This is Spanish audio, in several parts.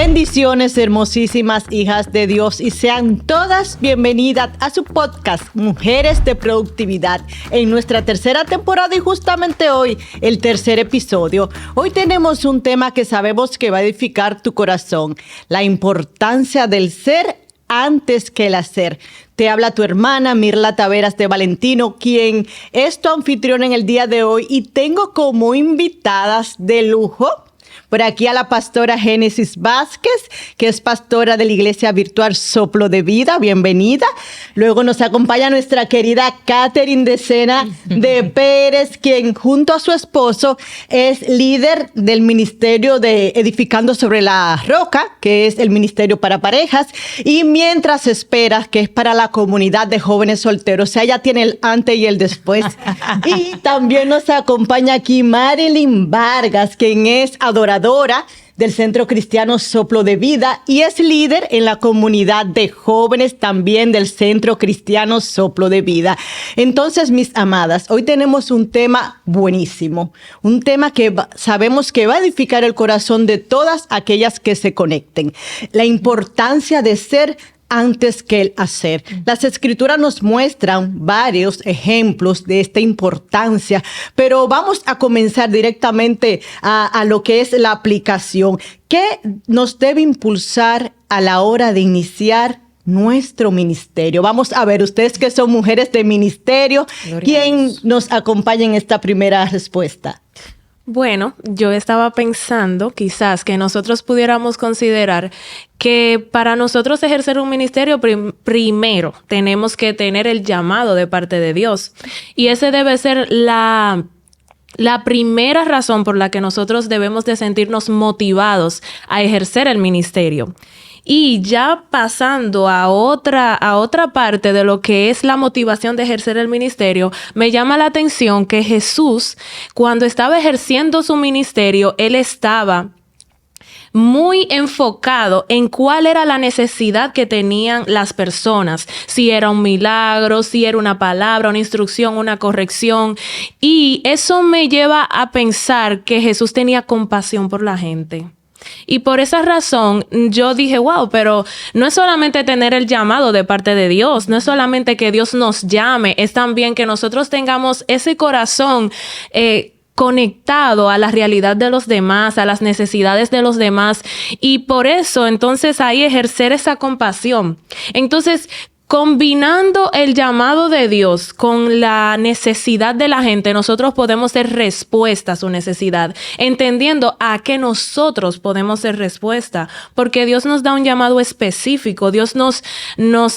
Bendiciones, hermosísimas hijas de Dios, y sean todas bienvenidas a su podcast Mujeres de Productividad en nuestra tercera temporada y justamente hoy el tercer episodio. Hoy tenemos un tema que sabemos que va a edificar tu corazón: la importancia del ser antes que el hacer. Te habla tu hermana Mirla Taveras de Valentino, quien es tu anfitriona en el día de hoy, y tengo como invitadas de lujo por aquí a la pastora Génesis Vázquez, que es pastora de la Iglesia Virtual Soplo de Vida. Bienvenida. Luego nos acompaña nuestra querida Catherine de Sena de Pérez, quien junto a su esposo es líder del ministerio de Edificando sobre la Roca, que es el ministerio para parejas, y Mientras Esperas, que es para la comunidad de jóvenes solteros. O sea, ella tiene el antes y el después. Y también nos acompaña aquí Marilyn Vargas, quien es adoradora del Centro Cristiano Soplo de Vida y es líder en la comunidad de jóvenes también del Centro Cristiano Soplo de Vida. Entonces, mis amadas, hoy tenemos un tema buenísimo, un tema que sabemos que va a edificar el corazón de todas aquellas que se conecten. La importancia de ser antes que el hacer. Las escrituras nos muestran varios ejemplos de esta importancia, pero vamos a comenzar directamente a lo que es la aplicación. ¿Qué nos debe impulsar a la hora de iniciar nuestro ministerio? Vamos a ver, ustedes que son mujeres de ministerio, ¿quién nos acompaña en esta primera respuesta? Bueno, yo estaba pensando quizás que nosotros pudiéramos considerar que para nosotros ejercer un ministerio primero tenemos que tener el llamado de parte de Dios. Y ese debe ser la primera razón por la que nosotros debemos de sentirnos motivados a ejercer el ministerio. Y ya pasando a otra parte de lo que es la motivación de ejercer el ministerio, me llama la atención que Jesús, cuando estaba ejerciendo su ministerio, él estaba muy enfocado en cuál era la necesidad que tenían las personas, si era un milagro, si era una palabra, una instrucción, una corrección. Y eso me lleva a pensar que Jesús tenía compasión por la gente. Y por esa razón yo dije, wow, pero no es solamente tener el llamado de parte de Dios, no es solamente que Dios nos llame, es también que nosotros tengamos ese corazón conectado a la realidad de los demás, a las necesidades de los demás, y por eso entonces ahí ejercer esa compasión. Entonces, combinando el llamado de Dios con la necesidad de la gente, nosotros podemos ser respuesta a su necesidad, entendiendo a qué nosotros podemos ser respuesta, porque Dios nos da un llamado específico, Dios nos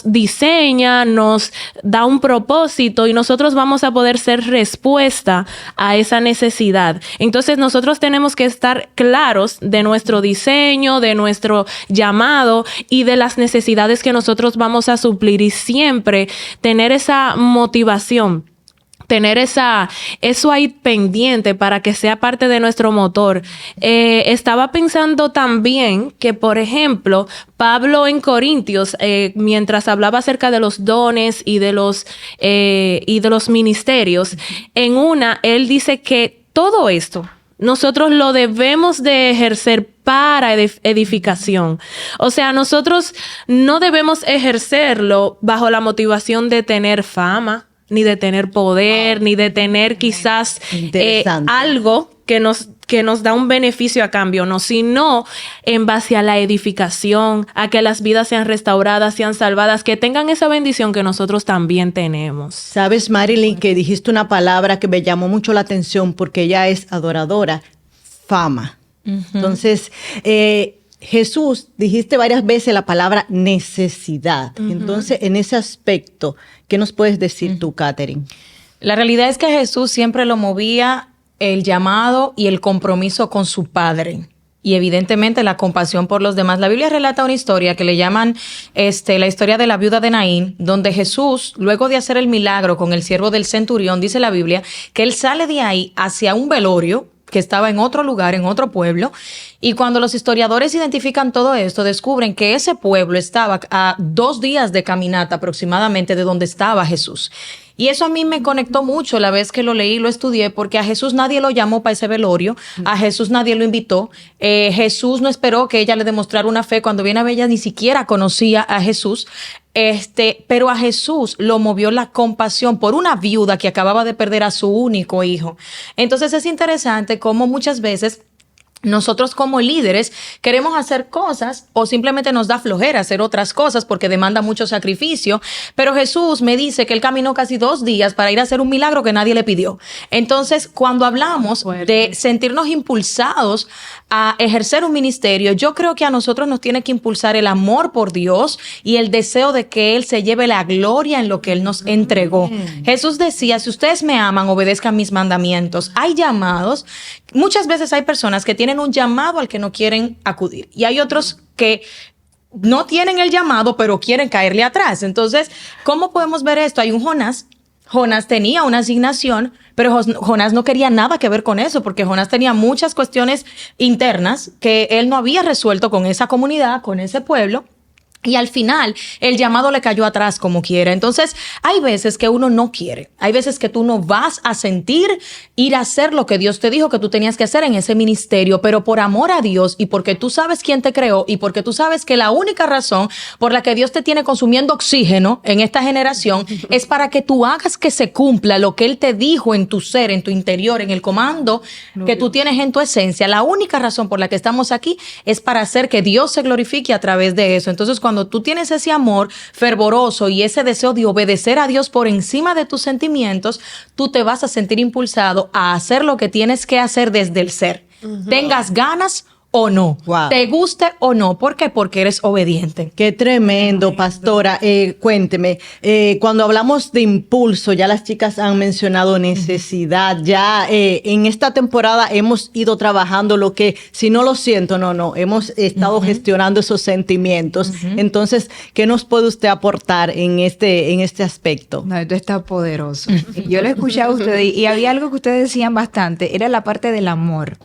diseña, nos da un propósito y nosotros vamos a poder ser respuesta a esa necesidad. Entonces nosotros tenemos que estar claros de nuestro diseño, de nuestro llamado y de las necesidades que nosotros vamos a suplir, y siempre tener esa motivación, tener eso ahí pendiente para que sea parte de nuestro motor. Estaba pensando también que, por ejemplo, Pablo en Corintios, mientras hablaba acerca de los dones y de los ministerios, él dice que todo esto nosotros lo debemos de ejercer para edificación. O sea, nosotros no debemos ejercerlo bajo la motivación de tener fama, ni de tener poder, ni de tener quizás algo que nos da un beneficio a cambio, no, sino en base a la edificación, a que las vidas sean restauradas, sean salvadas, que tengan esa bendición que nosotros también tenemos. Sabes, Marilyn, que dijiste una palabra que me llamó mucho la atención porque ella es adoradora: fama. Entonces, Jesús, dijiste varias veces la palabra necesidad. Entonces, en ese aspecto, ¿qué nos puedes decir tú, Catherine? La realidad es que Jesús siempre lo movía el llamado y el compromiso con su Padre. Y evidentemente la compasión por los demás. La Biblia relata una historia que le llaman la historia de la viuda de Naín, donde Jesús, luego de hacer el milagro con el siervo del centurión, dice la Biblia, que él sale de ahí hacia un velorio que estaba en otro lugar, en otro pueblo, y cuando los historiadores identifican todo esto, descubren que ese pueblo estaba a 2 días de caminata aproximadamente de donde estaba Jesús. Y eso a mí me conectó mucho la vez que lo leí y lo estudié, porque a Jesús nadie lo llamó para ese velorio, a Jesús nadie lo invitó, Jesús no esperó que ella le demostrara una fe cuando viene a ver, ella ni siquiera conocía a Jesús. Pero a Jesús lo movió la compasión por una viuda que acababa de perder a su único hijo. Entonces es interesante cómo muchas veces nosotros como líderes queremos hacer cosas o simplemente nos da flojera hacer otras cosas porque demanda mucho sacrificio, pero Jesús me dice que él caminó casi 2 días para ir a hacer un milagro que nadie le pidió. Entonces, cuando hablamos de sentirnos impulsados a ejercer un ministerio, yo creo que a nosotros nos tiene que impulsar el amor por Dios y el deseo de que Él se lleve la gloria en lo que Él nos entregó. Jesús decía, si ustedes me aman, obedezcan mis mandamientos. Hay llamados, muchas veces hay personas que tienen un llamado al que no quieren acudir y hay otros que no tienen el llamado pero quieren caerle atrás. Entonces, ¿cómo podemos ver esto? Hay un Jonás. Jonás tenía una asignación, pero Jonás no quería nada que ver con eso, porque Jonás tenía muchas cuestiones internas que él no había resuelto con esa comunidad, con ese pueblo. Y al final, el llamado le cayó atrás como quiera. Entonces, hay veces que uno no quiere. Hay veces que tú no vas a sentir ir a hacer lo que Dios te dijo que tú tenías que hacer en ese ministerio, pero por amor a Dios y porque tú sabes quién te creó y porque tú sabes que la única razón por la que Dios te tiene consumiendo oxígeno en esta generación es para que tú hagas que se cumpla lo que Él te dijo en tu ser, en tu interior, en el comando que tú tienes en tu esencia. La única razón por la que estamos aquí es para hacer que Dios se glorifique a través de eso. Entonces, cuando tú tienes ese amor fervoroso y ese deseo de obedecer a Dios por encima de tus sentimientos, tú te vas a sentir impulsado a hacer lo que tienes que hacer desde el ser. Tengas ganas o no, te guste o no. ¿Por qué? Porque eres obediente. Qué tremendo, pastora. Cuénteme, cuando hablamos de impulso, ya las chicas han mencionado necesidad, ya en esta temporada hemos ido trabajando lo que, si no lo siento, no, hemos estado gestionando esos sentimientos. Entonces, ¿qué nos puede usted aportar en este aspecto? No, esto está poderoso. Yo lo escuché a ustedes y había algo que ustedes decían bastante, era la parte del amor.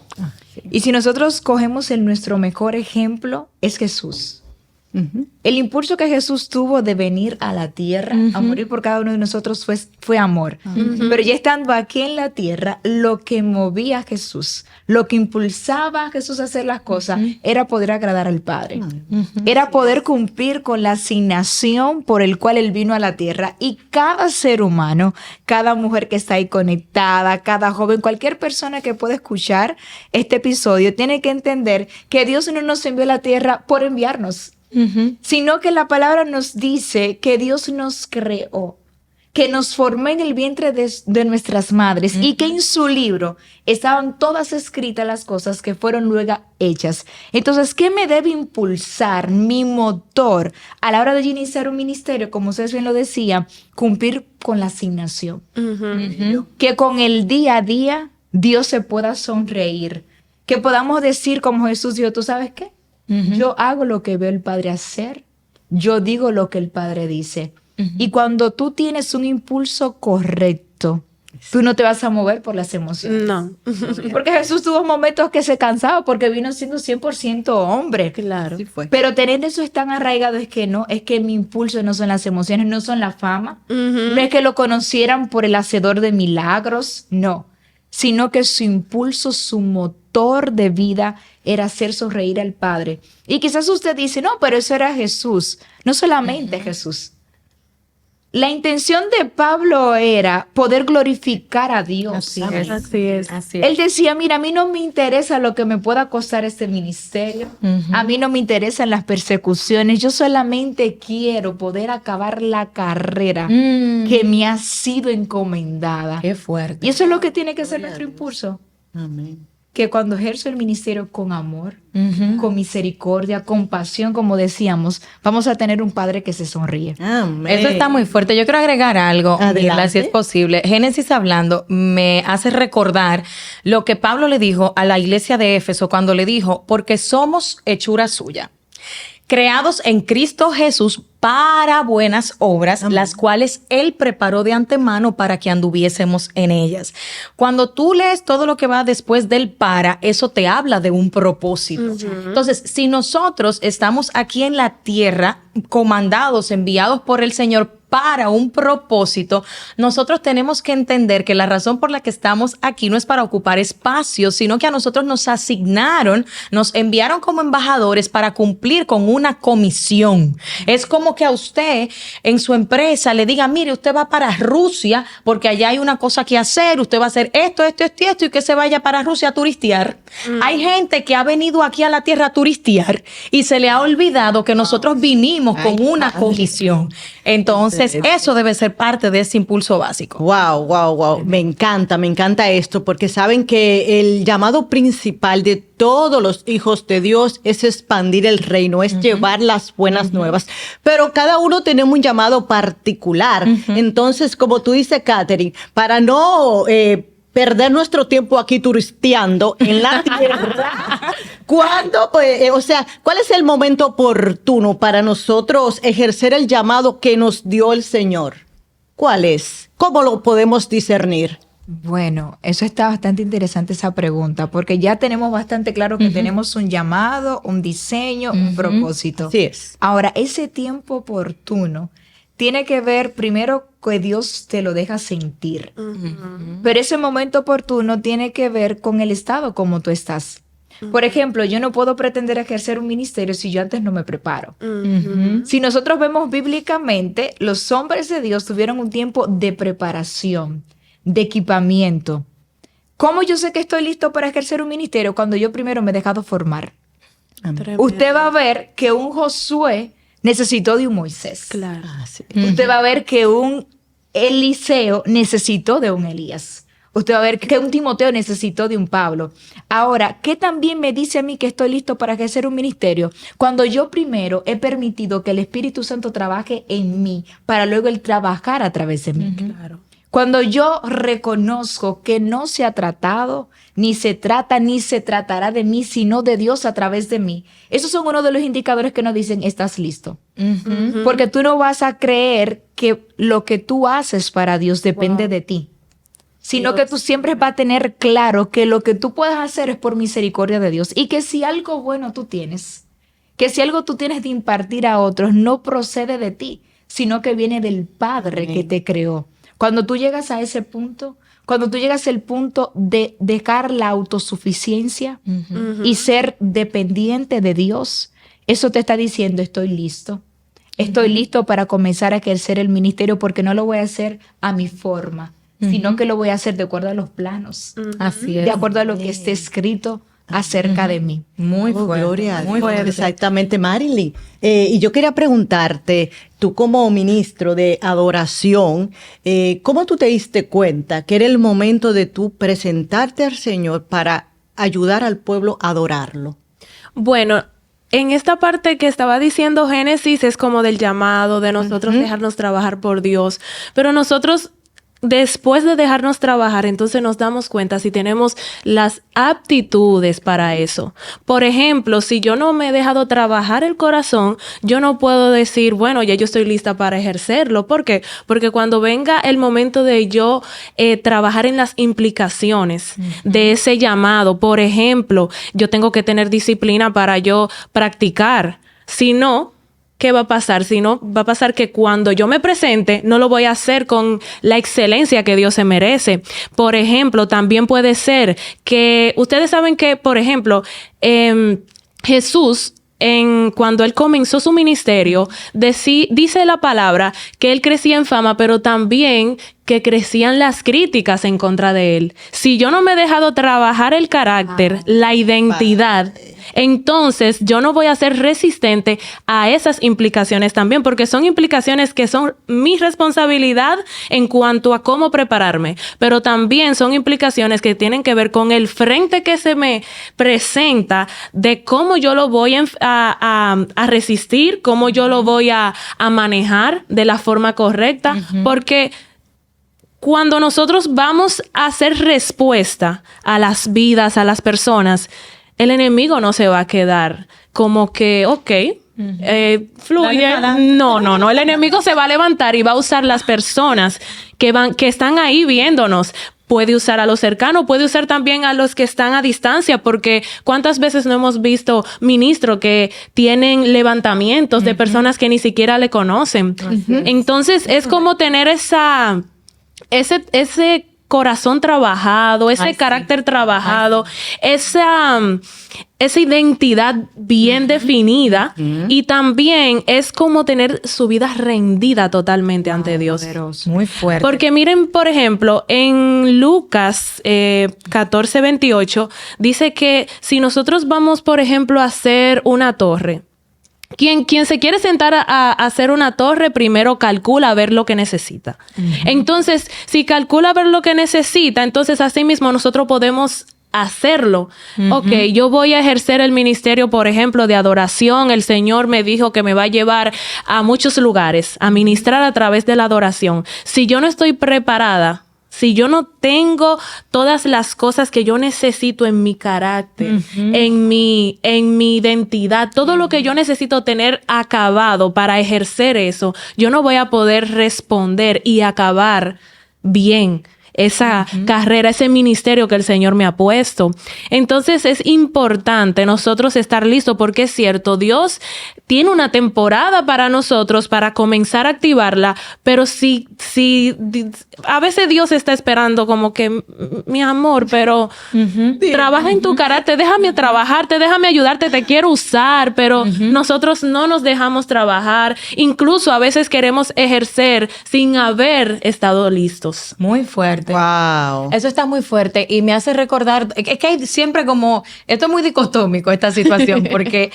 Y si nosotros cogemos nuestro mejor ejemplo, es Jesús. El impulso que Jesús tuvo de venir a la tierra a morir por cada uno de nosotros fue amor. Pero ya estando aquí en la tierra, lo que movía a Jesús, lo que impulsaba a Jesús a hacer las cosas, era poder agradar al Padre. Era poder cumplir con la asignación por el cual Él vino a la tierra. Y cada ser humano, cada mujer que está ahí conectada, cada joven, cualquier persona que pueda escuchar este episodio, tiene que entender que Dios no nos envió a la tierra por enviarnos. Sino que la palabra nos dice que Dios nos creó, que nos formó en el vientre de nuestras madres y que en su libro estaban todas escritas las cosas que fueron luego hechas. Entonces, ¿qué me debe impulsar mi motor a la hora de iniciar un ministerio? Como ustedes bien lo decían, cumplir con la asignación. Que con el día a día Dios se pueda sonreír. Que podamos decir como Jesús dijo, ¿tú sabes qué? Yo hago lo que veo el Padre hacer, yo digo lo que el Padre dice. Y cuando tú tienes un impulso correcto, tú no te vas a mover por las emociones. No. Porque Jesús tuvo momentos que se cansaba porque vino siendo 100% hombre. Claro. Sí fue. Pero tener eso tan arraigado es que mi impulso no son las emociones, no son la fama. No es que lo conocieran por el hacedor de milagros, no. Sino que su impulso, su motor de vida era hacer sonreír al Padre. Y quizás usted dice, no, pero eso era Jesús. No solamente Jesús. La intención de Pablo era poder glorificar a Dios. Así es. Así es. Él decía, mira, a mí no me interesa lo que me pueda costar este ministerio. A mí no me interesan las persecuciones. Yo solamente quiero poder acabar la carrera que me ha sido encomendada. Qué fuerte. Y eso es lo que tiene que ser nuestro impulso. Amén. Que cuando ejerzo el ministerio con amor, con misericordia, con pasión, como decíamos, vamos a tener un Padre que se sonríe. Amén. Eso está muy fuerte. Yo quiero agregar algo, Adelante. Mirla, si es posible. Génesis hablando me hace recordar lo que Pablo le dijo a la iglesia de Éfeso cuando le dijo, porque somos hechura suya, creados en Cristo Jesús para buenas obras, las cuales Él preparó de antemano para que anduviésemos en ellas. Cuando tú lees todo lo que va después del para, eso te habla de un propósito. Entonces, si nosotros estamos aquí en la tierra, comandados, enviados por el Señor, para un propósito, nosotros tenemos que entender que la razón por la que estamos aquí no es para ocupar espacios, sino que a nosotros nos asignaron, nos enviaron como embajadores para cumplir con una comisión. Es como que a usted en su empresa le diga, mire, usted va para Rusia porque allá hay una cosa que hacer, usted va a hacer esto, y que se vaya para Rusia a turistear. Hay gente que ha venido aquí a la tierra a turistear y se le ha olvidado que nosotros vinimos con una comisión. Entonces, eso debe ser parte de ese impulso básico. Wow. Me encanta esto, porque saben que el llamado principal de todos los hijos de Dios es expandir el reino, es llevar las buenas nuevas. Pero cada uno tenemos un llamado particular. Entonces, como tú dices, Catherine, para no perder nuestro tiempo aquí turisteando en la tierra, ¿cuándo, cuál es el momento oportuno para nosotros ejercer el llamado que nos dio el Señor? ¿Cuál es? ¿Cómo lo podemos discernir? Bueno, eso está bastante interesante esa pregunta, porque ya tenemos bastante claro que tenemos un llamado, un diseño, un propósito. Así es. Ahora, ese tiempo oportuno tiene que ver primero que Dios te lo deja sentir. Pero ese momento oportuno tiene que ver con el estado como tú estás. Por ejemplo, yo no puedo pretender ejercer un ministerio si yo antes no me preparo. Si nosotros vemos bíblicamente, los hombres de Dios tuvieron un tiempo de preparación, de equipamiento. ¿Cómo yo sé que estoy listo para ejercer un ministerio? Cuando yo primero me he dejado formar. Usted va a ver que un Josué necesitó de un Moisés. Claro. Usted va a ver que un Eliseo necesitó de un Elías. Usted va a ver que un Timoteo necesitó de un Pablo. Ahora, ¿qué también me dice a mí que estoy listo para ejercer un ministerio? Cuando yo primero he permitido que el Espíritu Santo trabaje en mí para luego él trabajar a través de mí. Claro. Cuando yo reconozco que no se ha tratado, ni se trata, ni se tratará de mí, sino de Dios a través de mí. Esos son uno de los indicadores que nos dicen, estás listo. Porque tú no vas a creer que lo que tú haces para Dios depende de ti, sino que tú siempre vas a tener claro que lo que tú puedes hacer es por misericordia de Dios. Y que si algo bueno tú tienes, que si algo tú tienes de impartir a otros, no procede de ti, sino que viene del Padre que te creó. Cuando tú llegas a ese punto, cuando tú llegas al punto de dejar la autosuficiencia y ser dependiente de Dios, eso te está diciendo, estoy listo. Estoy listo para comenzar a ejercer el ministerio porque no lo voy a hacer a mi forma, sino que lo voy a hacer de acuerdo a los planos, Así es. de acuerdo a lo que esté escrito acerca de mí. Muy fuerte. Gloria a muy Dios. fuerte. Exactamente, Marilyn. Y yo quería preguntarte, tú como ministro de adoración, ¿cómo tú te diste cuenta que era el momento de tú presentarte al Señor para ayudar al pueblo a adorarlo? Bueno, en esta parte que estaba diciendo Génesis es como del llamado, de nosotros dejarnos trabajar por Dios, pero nosotros después de dejarnos trabajar, entonces nos damos cuenta si tenemos las aptitudes para eso. Por ejemplo, si yo no me he dejado trabajar el corazón, yo no puedo decir, bueno, ya yo estoy lista para ejercerlo. ¿Por qué? Porque cuando venga el momento de yo trabajar en las implicaciones de ese llamado, por ejemplo, yo tengo que tener disciplina para yo practicar. Si no, ¿qué va a pasar? Si no, va a pasar que cuando yo me presente, no lo voy a hacer con la excelencia que Dios se merece. Por ejemplo, también puede ser que ustedes saben que, por ejemplo, Jesús, cuando él comenzó su ministerio, dice la palabra que él crecía en fama, pero también que crecían las críticas en contra de él. Si yo no me he dejado trabajar el carácter, la identidad, entonces yo no voy a ser resistente a esas implicaciones también, porque son implicaciones que son mi responsabilidad en cuanto a cómo prepararme, pero también son implicaciones que tienen que ver con el frente que se me presenta, de cómo yo lo voy a resistir, cómo yo lo voy a manejar de la forma correcta, porque cuando nosotros vamos a hacer respuesta a las vidas, a las personas, el enemigo no se va a quedar como que, fluye. No. El enemigo se va a levantar y va a usar las personas que están ahí viéndonos. puede usar a los cercanos, puede usar también a los que están a distancia, porque ¿cuántas veces no hemos visto ministros que tienen levantamientos de personas que ni siquiera le conocen? Entonces, es como tener ese corazón trabajado, ese carácter trabajado, esa identidad bien definida, y también es como tener su vida rendida totalmente ante Dios. Poderoso. Muy fuerte. Porque miren, por ejemplo, en Lucas 14:28 dice que si nosotros vamos, por ejemplo, a hacer una torre, quien se quiere sentar a hacer una torre, primero calcula a ver lo que necesita. Entonces, si calcula a ver lo que necesita, entonces así mismo nosotros podemos hacerlo. Ok, yo voy a ejercer el ministerio, por ejemplo, de adoración. El Señor me dijo que me va a llevar a muchos lugares a ministrar a través de la adoración. Si yo no estoy preparada, si yo no tengo todas las cosas que yo necesito en mi carácter, en mi identidad, todo lo que yo necesito tener acabado para ejercer eso, yo no voy a poder responder y acabar bien esa carrera, ese ministerio que el Señor me ha puesto. Entonces es importante nosotros estar listos, porque es cierto, Dios tiene una temporada para nosotros para comenzar a activarla, pero si a veces Dios está esperando como que, mi amor, pero trabaja en tu carácter, déjame trabajarte, déjame ayudarte, te quiero usar, pero nosotros no nos dejamos trabajar. Incluso a veces queremos ejercer sin haber estado listos. Muy fuerte. Wow. Eso está muy fuerte y me hace recordar, es que hay siempre como, esto es muy dicotómico esta situación, porque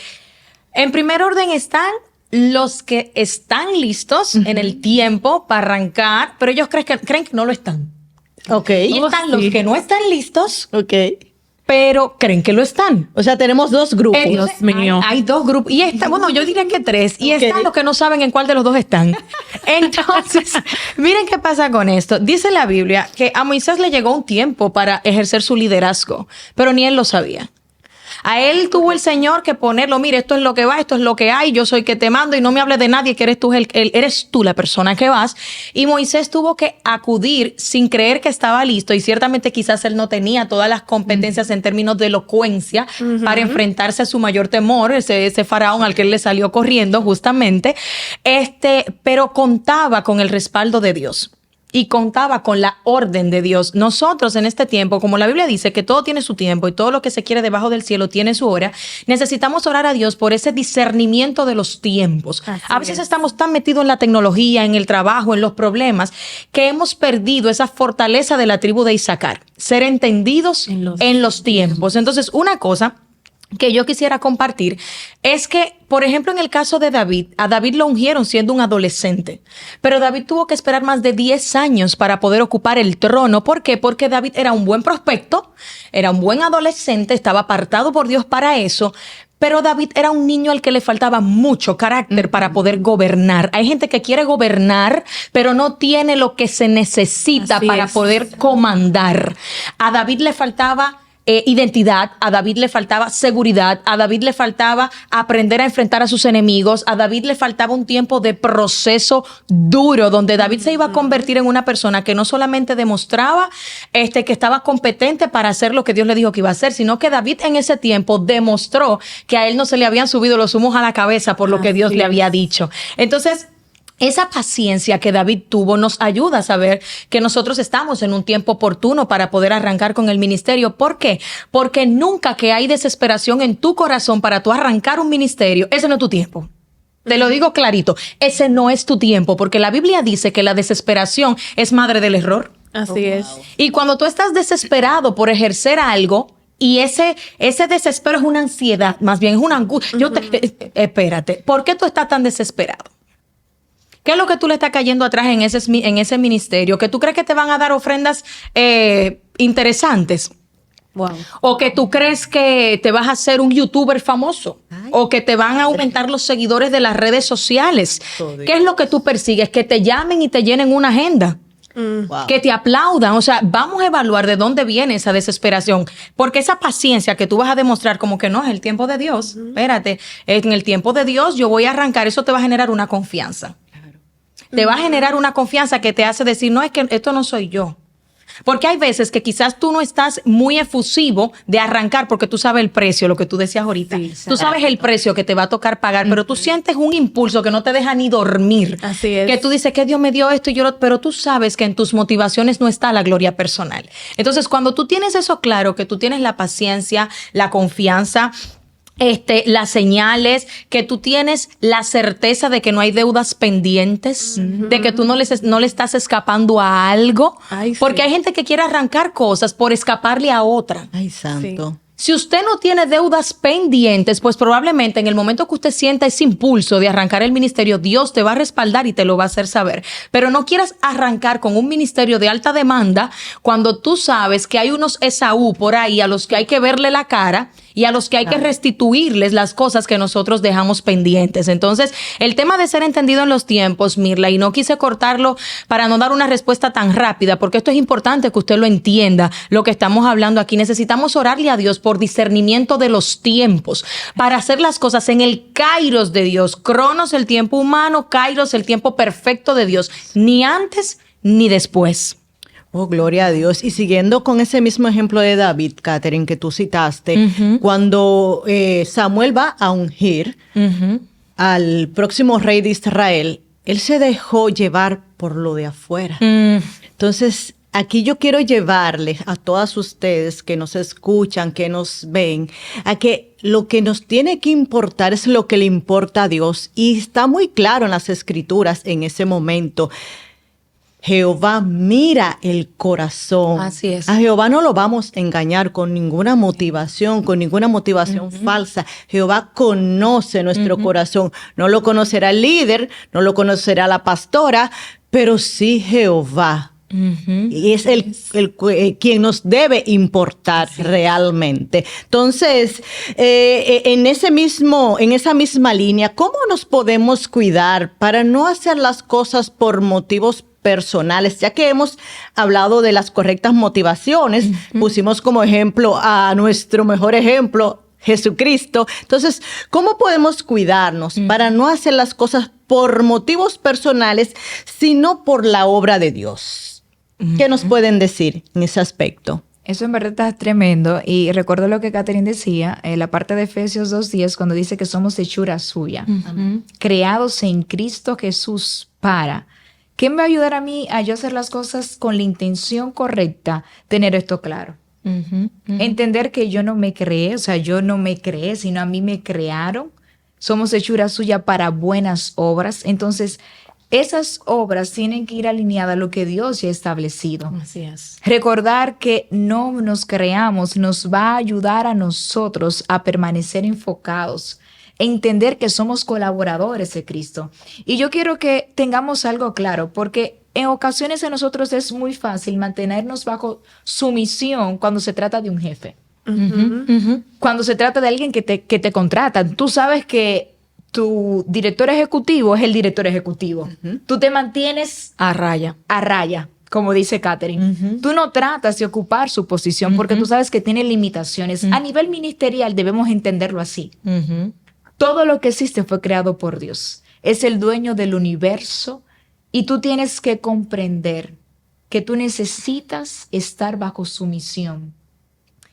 en primer orden están los que están listos en el tiempo para arrancar, pero ellos creen que no lo están. Ok. Y están los que no están listos, Ok. pero creen que lo están. O sea, tenemos dos grupos. Entonces, Dios mío. Hay dos grupos. Y bueno, yo diría que tres. Y están los que no saben en cuál de los dos están. Entonces, miren qué pasa con esto. Dice la Biblia que a Moisés le llegó un tiempo para ejercer su liderazgo, pero ni él lo sabía. A él tuvo el Señor que ponerlo, mire, esto es lo que va, esto es lo que hay, yo soy que te mando y no me hables de nadie, que eres tú la persona que vas. Y Moisés tuvo que acudir sin creer que estaba listo, y ciertamente quizás él no tenía todas las competencias en términos de elocuencia para enfrentarse a su mayor temor, ese faraón al que él le salió corriendo justamente, pero contaba con el respaldo de Dios. Y contaba con la orden de Dios. Nosotros en este tiempo, como la Biblia dice que todo tiene su tiempo y todo lo que se quiere debajo del cielo tiene su hora, necesitamos orar a Dios por ese discernimiento de los tiempos. A veces estamos tan metidos en la tecnología, en el trabajo, en los problemas, que hemos perdido esa fortaleza de la tribu de Isaacar, ser entendidos en los tiempos. Entonces, una cosa que yo quisiera compartir es que, por ejemplo, en el caso de David, a David lo ungieron siendo un adolescente, pero David tuvo que esperar más de 10 años para poder ocupar el trono. ¿Por qué? Porque David era un buen prospecto, era un buen adolescente, estaba apartado por Dios para eso, pero David era un niño al que le faltaba mucho carácter para poder gobernar. Hay gente que quiere gobernar, pero no tiene lo que se necesita para poder comandar. A David le faltaba identidad, a David le faltaba seguridad, a David le faltaba aprender a enfrentar a sus enemigos, a David le faltaba un tiempo de proceso duro, donde David se iba a convertir en una persona que no solamente demostraba que estaba competente para hacer lo que Dios le dijo que iba a hacer, sino que David en ese tiempo demostró que a él no se le habían subido los humos a la cabeza por lo que Dios le había dicho. Entonces, esa paciencia que David tuvo nos ayuda a saber que nosotros estamos en un tiempo oportuno para poder arrancar con el ministerio. ¿Por qué? Porque nunca que hay desesperación en tu corazón para tú arrancar un ministerio, ese no es tu tiempo. Te lo digo clarito, ese no es tu tiempo, porque la Biblia dice que la desesperación es madre del error. Así es. Y cuando tú estás desesperado por ejercer algo, y ese desespero es una ansiedad, más bien es una angustia. Espérate, ¿por qué tú estás tan desesperado? ¿Qué es lo que tú le estás cayendo atrás en ese ministerio? ¿Que tú crees que te van a dar ofrendas interesantes? Wow. ¿O que tú crees que te vas a hacer un youtuber famoso? ¿O que te van a aumentar los seguidores de las redes sociales? ¿Qué es lo que tú persigues? Que te llamen y te llenen una agenda. Wow. Que te aplaudan. O sea, vamos a evaluar de dónde viene esa desesperación, porque esa paciencia que tú vas a demostrar como que no es el tiempo de Dios. Espérate, en el tiempo de Dios yo voy a arrancar. Eso te va a generar una confianza. Te va a generar una confianza que te hace decir, no, es que esto no soy yo. Porque hay veces que quizás tú no estás muy efusivo de arrancar porque tú sabes el precio, lo que tú decías ahorita. Sí, tú sabes el precio que te va a tocar pagar, pero tú sientes un impulso que no te deja ni dormir. Así es. Que tú dices que Dios me dio esto y pero tú sabes que en tus motivaciones no está la gloria personal. Entonces, cuando tú tienes eso claro, que tú tienes la paciencia, la confianza, las señales, que tú tienes la certeza de que no hay deudas pendientes, de que tú no le estás escapando a algo. Ay, porque sí. hay gente que quiere arrancar cosas por escaparle a otra. Ay, santo. Sí. Si usted no tiene deudas pendientes, pues probablemente en el momento que usted sienta ese impulso de arrancar el ministerio, Dios te va a respaldar y te lo va a hacer saber. Pero no quieras arrancar con un ministerio de alta demanda cuando tú sabes que hay unos Esaú por ahí a los que hay que verle la cara y a los que hay que restituirles las cosas que nosotros dejamos pendientes. Entonces, el tema de ser entendido en los tiempos, Mirla, y no quise cortarlo para no dar una respuesta tan rápida, porque esto es importante que usted lo entienda, lo que estamos hablando aquí. Necesitamos orarle a Dios por discernimiento de los tiempos, para hacer las cosas en el kairos de Dios. Cronos, el tiempo humano; kairos, el tiempo perfecto de Dios. Ni antes ni después. Oh, gloria a Dios. Y siguiendo con ese mismo ejemplo de David, Catherine, que tú citaste, cuando Samuel va a ungir al próximo rey de Israel, él se dejó llevar por lo de afuera. Entonces, aquí yo quiero llevarles a todas ustedes que nos escuchan, que nos ven, a que lo que nos tiene que importar es lo que le importa a Dios. Y está muy claro en las Escrituras en ese momento. Jehová mira el corazón. Así es. A Jehová no lo vamos a engañar con ninguna motivación falsa. Jehová conoce nuestro corazón. No lo conocerá el líder, no lo conocerá la pastora, pero sí Jehová. Y es quien nos debe importar realmente. Entonces, en esa misma línea, ¿cómo nos podemos cuidar para no hacer las cosas por motivos personales? Ya que hemos hablado de las correctas motivaciones, pusimos como ejemplo a nuestro mejor ejemplo, Jesucristo. Entonces, ¿cómo podemos cuidarnos para no hacer las cosas por motivos personales, sino por la obra de Dios? ¿Qué nos pueden decir en ese aspecto? Eso en verdad está tremendo. Y recuerdo lo que Catherine decía, en la parte de Efesios 2:10, cuando dice que somos hechura suya, creados en Cristo Jesús para. ¿Qué me va a ayudar a mí a yo hacer las cosas con la intención correcta? Tener esto claro. Entender que yo no me creé, sino a mí me crearon. Somos hechura suya para buenas obras. Entonces, esas obras tienen que ir alineadas a lo que Dios ya ha establecido. Así es. Recordar que no nos creamos nos va a ayudar a nosotros a permanecer enfocados, entender que somos colaboradores de Cristo. Y yo quiero que tengamos algo claro, porque en ocasiones a nosotros es muy fácil mantenernos bajo sumisión cuando se trata de un jefe. Cuando se trata de alguien que te contrata. Tú sabes que tu director ejecutivo es el director ejecutivo. Tú te mantienes a raya, como dice Catherine. Tú no tratas de ocupar su posición porque tú sabes que tiene limitaciones. A nivel ministerial debemos entenderlo así. Todo lo que existe fue creado por Dios. Es el dueño del universo y tú tienes que comprender que tú necesitas estar bajo su misión.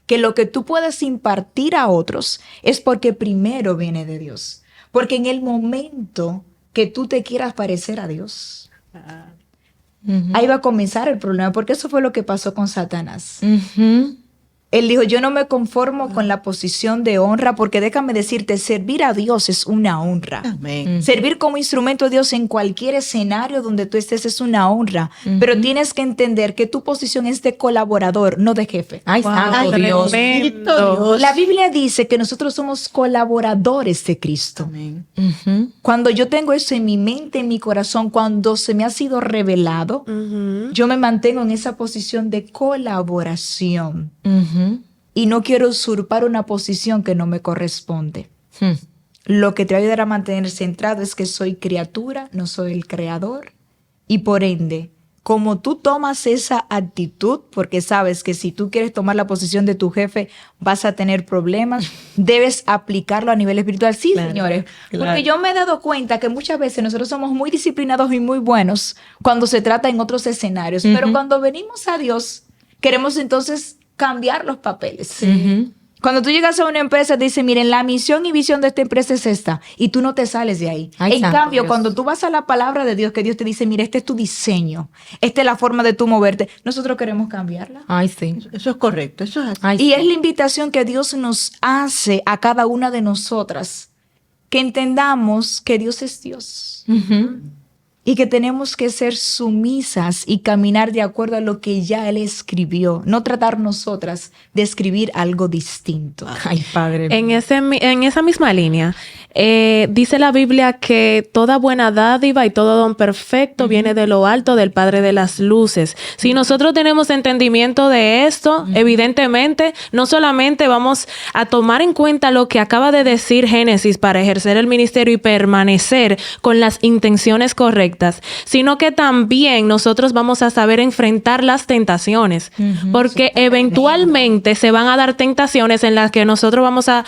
Que lo que tú puedes impartir a otros es porque primero viene de Dios. Porque en el momento que tú te quieras parecer a Dios, ahí va a comenzar el problema, porque eso fue lo que pasó con Satanás. Él dijo, yo no me conformo con la posición de honra, porque déjame decirte, servir a Dios es una honra. Amén. Servir como instrumento de Dios en cualquier escenario donde tú estés es una honra. Pero tienes que entender que tu posición es de colaborador, no de jefe. Ay, Wow, santo Dios. tremendo. La Biblia dice que nosotros somos colaboradores de Cristo. Amén. Cuando yo tengo eso en mi mente, en mi corazón, cuando se me ha sido revelado, yo me mantengo en esa posición de colaboración. Y no quiero usurpar una posición que no me corresponde. Lo que te va a ayudar a mantener centrado es que soy criatura, no soy el creador. Y por ende, como tú tomas esa actitud, porque sabes que si tú quieres tomar la posición de tu jefe, vas a tener problemas, debes aplicarlo a nivel espiritual. Sí, Claro, señores. claro. Porque yo me he dado cuenta que muchas veces nosotros somos muy disciplinados y muy buenos cuando se trata en otros escenarios. Pero cuando venimos a Dios, queremos entonces cambiar los papeles. Cuando tú llegas a una empresa, te dicen, miren, la misión y visión de esta empresa es esta, y tú no te sales de ahí. Ay, en santo cambio, Dios. cuando tú vas a la palabra de Dios, que Dios te dice, mira, este es tu diseño, esta es la forma de tú moverte, nosotros queremos cambiarla. Ay, sí. Eso es correcto, eso es así. Ay, Y sí. es la invitación que Dios nos hace a cada una de nosotras, que entendamos que Dios es Dios. Y que tenemos que ser sumisas y caminar de acuerdo a lo que ya Él escribió. No tratar nosotras de escribir algo distinto. Ay, Padre. En esa misma línea, dice la Biblia que toda buena dádiva y todo don perfecto viene de lo alto del Padre de las luces. Si nosotros tenemos entendimiento de esto, evidentemente, no solamente vamos a tomar en cuenta lo que acaba de decir Génesis para ejercer el ministerio y permanecer con las intenciones correctas, sino que también nosotros vamos a saber enfrentar las tentaciones, porque eventualmente se van a dar tentaciones en las que nosotros vamos a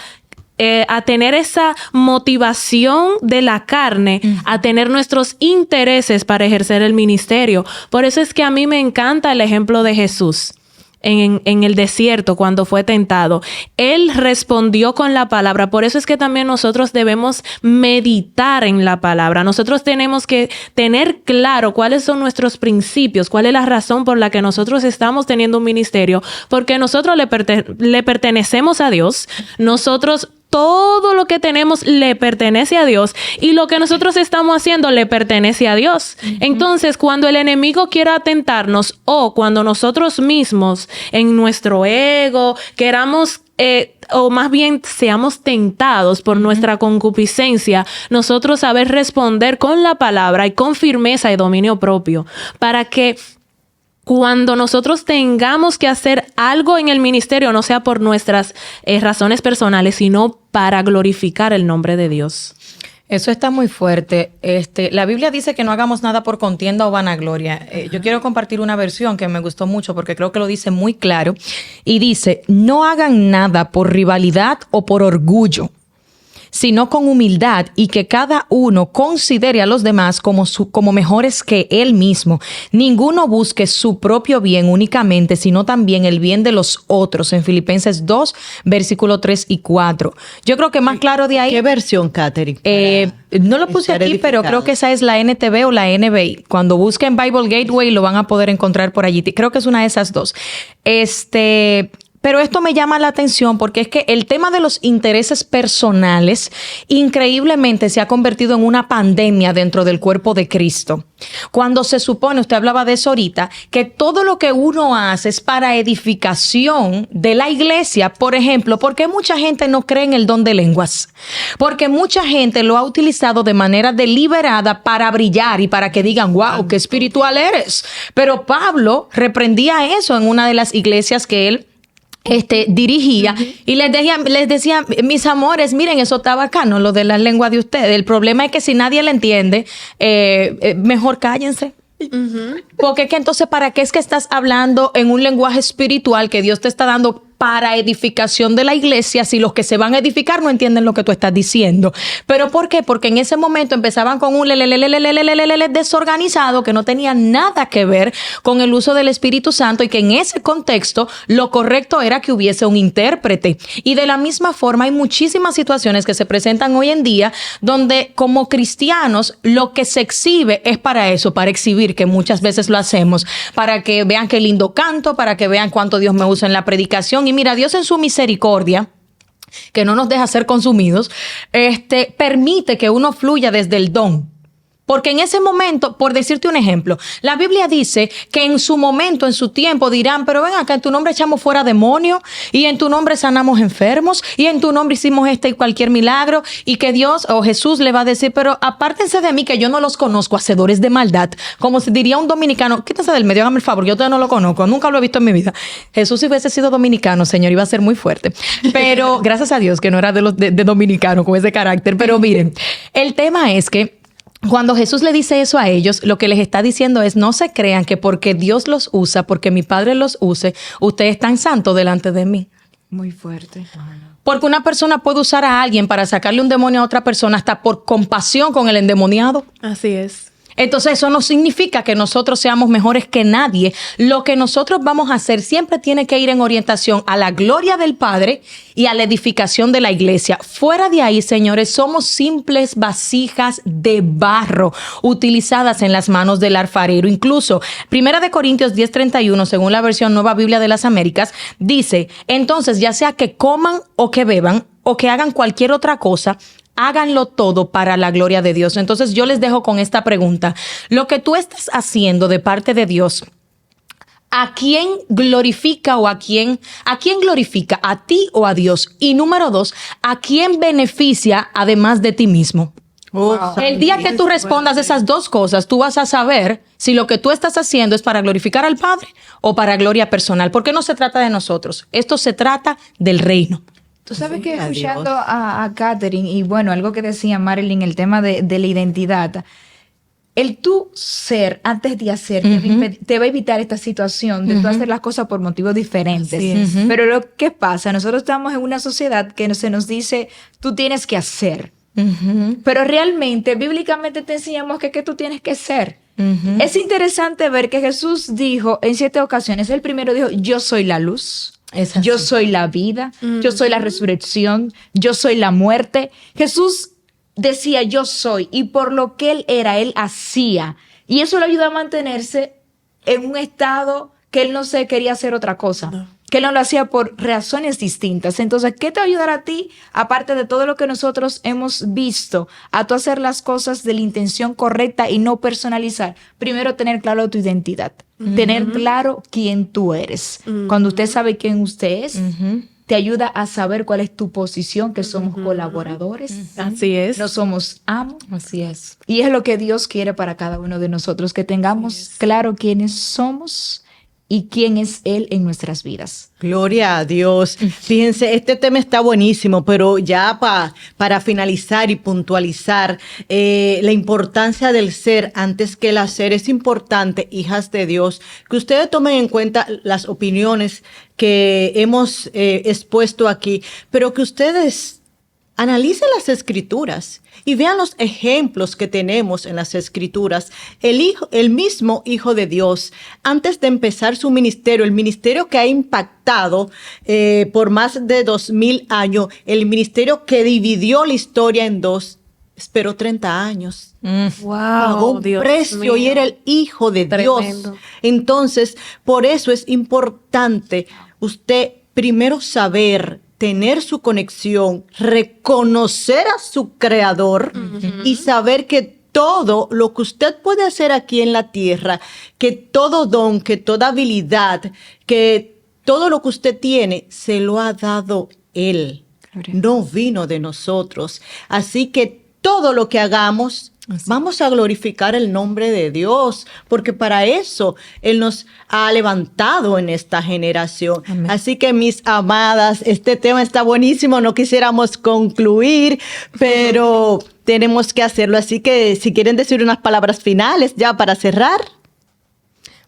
tener esa motivación de la carne, a tener nuestros intereses para ejercer el ministerio. Por eso es que a mí me encanta el ejemplo de Jesús. En el desierto, cuando fue tentado, Él respondió con la palabra. Por eso es que también nosotros debemos meditar en la palabra. Nosotros tenemos que tener claro cuáles son nuestros principios, cuál es la razón por la que nosotros estamos teniendo un ministerio, porque nosotros le pertenecemos a Dios. Nosotros todo lo que tenemos le pertenece a Dios y lo que nosotros estamos haciendo le pertenece a Dios. Entonces, cuando el enemigo quiera atentarnos o cuando nosotros mismos en nuestro ego queramos o más bien seamos tentados por nuestra concupiscencia, nosotros saber responder con la palabra y con firmeza y dominio propio para que cuando nosotros tengamos que hacer algo en el ministerio, no sea por nuestras razones personales, sino para glorificar el nombre de Dios. Eso está muy fuerte. La Biblia dice que no hagamos nada por contienda o vanagloria. Yo quiero compartir una versión que me gustó mucho porque creo que lo dice muy claro. Y dice, no hagan nada por rivalidad o por orgullo, sino con humildad, y que cada uno considere a los demás como mejores que él mismo. Ninguno busque su propio bien únicamente, sino también el bien de los otros. En Filipenses 2, versículo 3 y 4. Yo creo que más claro de ahí... ¿Qué versión, Katherine? No lo puse estar aquí, pero creo edificados. que esa es la NTV o la NBI. Cuando busquen Bible Gateway lo van a poder encontrar por allí. Creo que es una de esas dos. Pero esto me llama la atención porque es que el tema de los intereses personales increíblemente se ha convertido en una pandemia dentro del cuerpo de Cristo. Cuando se supone, usted hablaba de eso ahorita, que todo lo que uno hace es para edificación de la iglesia. Por ejemplo, ¿por qué mucha gente no cree en el don de lenguas? Porque mucha gente lo ha utilizado de manera deliberada para brillar y para que digan, wow, qué espiritual eres. Pero Pablo reprendía eso en una de las iglesias que él dirigía y les decía, mis amores, miren, eso está bacano, lo de la lengua de ustedes. El problema es que si nadie le entiende, mejor cállense. Porque es que entonces, ¿para qué es que estás hablando en un lenguaje espiritual que Dios te está dando para edificación de la iglesia si los que se van a edificar no entienden lo que tú estás diciendo? ¿Pero por qué? Porque en ese momento empezaban con un desorganizado que no tenía nada que ver con el uso del Espíritu Santo, y que en ese contexto lo correcto era que hubiese un intérprete. Y de la misma forma hay muchísimas situaciones que se presentan hoy en día donde como cristianos lo que se exhibe es para eso, para exhibir, que muchas veces lo hacemos, para que vean qué lindo canto, para que vean cuánto Dios me usa en la predicación. Y mira, Dios en su misericordia, que no nos deja ser consumidos, permite que uno fluya desde el don. Porque en ese momento, por decirte un ejemplo, la Biblia dice que en su momento, en su tiempo, dirán, pero ven acá, en tu nombre echamos fuera demonios, y en tu nombre sanamos enfermos, y en tu nombre hicimos y cualquier milagro, y que Dios o Jesús le va a decir, pero apártense de mí que yo no los conozco, hacedores de maldad. Como si diría un dominicano, quítense del medio, hágame el favor, yo todavía no lo conozco, nunca lo he visto en mi vida. Jesús, si hubiese sido dominicano, Señor, iba a ser muy fuerte. Pero gracias a Dios que no era de dominicano con ese carácter. Pero miren, el tema es que cuando Jesús le dice eso a ellos, lo que les está diciendo es, no se crean que porque Dios los usa, porque mi Padre los use, ustedes están santos delante de mí. Muy fuerte. Porque una persona puede usar a alguien para sacarle un demonio a otra persona hasta por compasión con el endemoniado. Así es. Entonces eso no significa que nosotros seamos mejores que nadie. Lo que nosotros vamos a hacer siempre tiene que ir en orientación a la gloria del Padre y a la edificación de la iglesia. Fuera de ahí, señores, somos simples vasijas de barro utilizadas en las manos del alfarero. Incluso, 1 Corintios 10:31, según la versión Nueva Biblia de las Américas, dice: entonces, ya sea que coman o que beban o que hagan cualquier otra cosa, háganlo todo para la gloria de Dios. Entonces yo les dejo con esta pregunta. Lo que tú estás haciendo de parte de Dios, ¿a quién glorifica o a quién glorifica? ¿A ti o a Dios? Y número 2, ¿a quién beneficia además de ti mismo? Wow. El día que tú respondas esas dos cosas, tú vas a saber si lo que tú estás haciendo es para glorificar al Padre o para gloria personal. Porque no se trata de nosotros. Esto se trata del reino. Tú sabes que escuchando a Catherine, y bueno, algo que decía Marilyn, el tema de la identidad, el tú ser antes de hacer te va a evitar esta situación de tú hacer las cosas por motivos diferentes. Pero lo que pasa, nosotros estamos en una sociedad que se nos dice, tú tienes que hacer. Pero realmente, bíblicamente te enseñamos que tú tienes que ser. Es interesante ver que Jesús dijo en 7 ocasiones, el primero dijo, yo soy la luz. Yo soy la vida, yo soy la resurrección, yo soy la muerte. Jesús decía yo soy, y por lo que él era, él hacía. Y eso lo ayuda a mantenerse en un estado que él no se quería hacer otra cosa. Que él no lo hacía por razones distintas. Entonces, ¿qué te ayudará a ti? Aparte de todo lo que nosotros hemos visto, a tú hacer las cosas de la intención correcta y no personalizar. Primero, tener claro tu identidad. Tener claro quién tú eres. Cuando usted sabe quién usted es, te ayuda a saber cuál es tu posición, que somos colaboradores. Así es. No somos amos. Así es. Y es lo que Dios quiere para cada uno de nosotros, que tengamos claro quiénes somos y quién es Él en nuestras vidas. Gloria a Dios. Fíjense, este tema está buenísimo, pero ya para finalizar y puntualizar la importancia del ser antes que el hacer, es importante, hijas de Dios, que ustedes tomen en cuenta las opiniones que hemos expuesto aquí, pero que ustedes analicen las Escrituras y vean los ejemplos que tenemos en las Escrituras. El mismo Hijo de Dios, antes de empezar su ministerio, el ministerio que ha impactado por más de 2000 años, el ministerio que dividió la historia en dos, esperó 30 años. Pagó un precio mío. Y era el Hijo de Dios. Entonces, por eso es importante usted primero saber, tener su conexión, reconocer a su creador y saber que todo lo que usted puede hacer aquí en la tierra, que todo don, que toda habilidad, que todo lo que usted tiene, se lo ha dado Él. No vino de nosotros. Así que todo lo que hagamos, vamos a glorificar el nombre de Dios, porque para eso Él nos ha levantado en esta generación. Amén. Así que, mis amadas, este tema está buenísimo, no quisiéramos concluir, pero tenemos que hacerlo. Así que si quieren decir unas palabras finales ya para cerrar.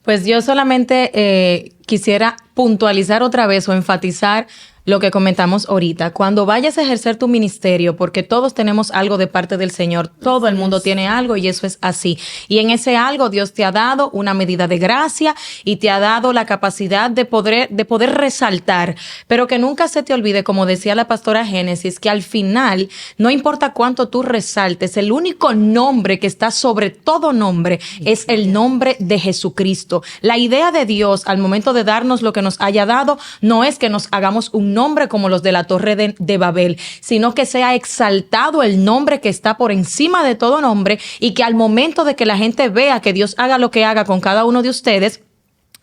Pues yo solamente quisiera puntualizar otra vez o enfatizar lo que comentamos ahorita. Cuando vayas a ejercer tu ministerio, porque todos tenemos algo de parte del Señor, todo el mundo tiene algo y eso es así. Y en ese algo Dios te ha dado una medida de gracia y te ha dado la capacidad de poder resaltar, pero que nunca se te olvide, como decía la pastora Génesis, que al final, no importa cuánto tú resaltes, el único nombre que está sobre todo nombre es el nombre de Jesucristo. La idea de Dios al momento de darnos lo que nos haya dado no es que nos hagamos un nombre como los de la Torre de Babel, sino que sea exaltado el nombre que está por encima de todo nombre, y que al momento de que la gente vea que Dios haga lo que haga con cada uno de ustedes,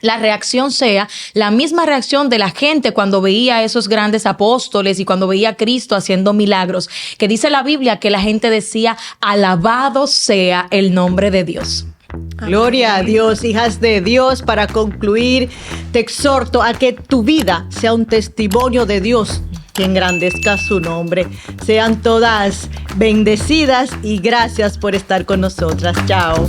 la reacción sea la misma reacción de la gente cuando veía a esos grandes apóstoles y cuando veía a Cristo haciendo milagros, que dice la Biblia que la gente decía, alabado sea el nombre de Dios. Gloria a Dios, hijas de Dios. Para concluir, te exhorto a que tu vida sea un testimonio de Dios, que engrandezca su nombre. Sean todas bendecidas y gracias por estar con nosotras. Chao.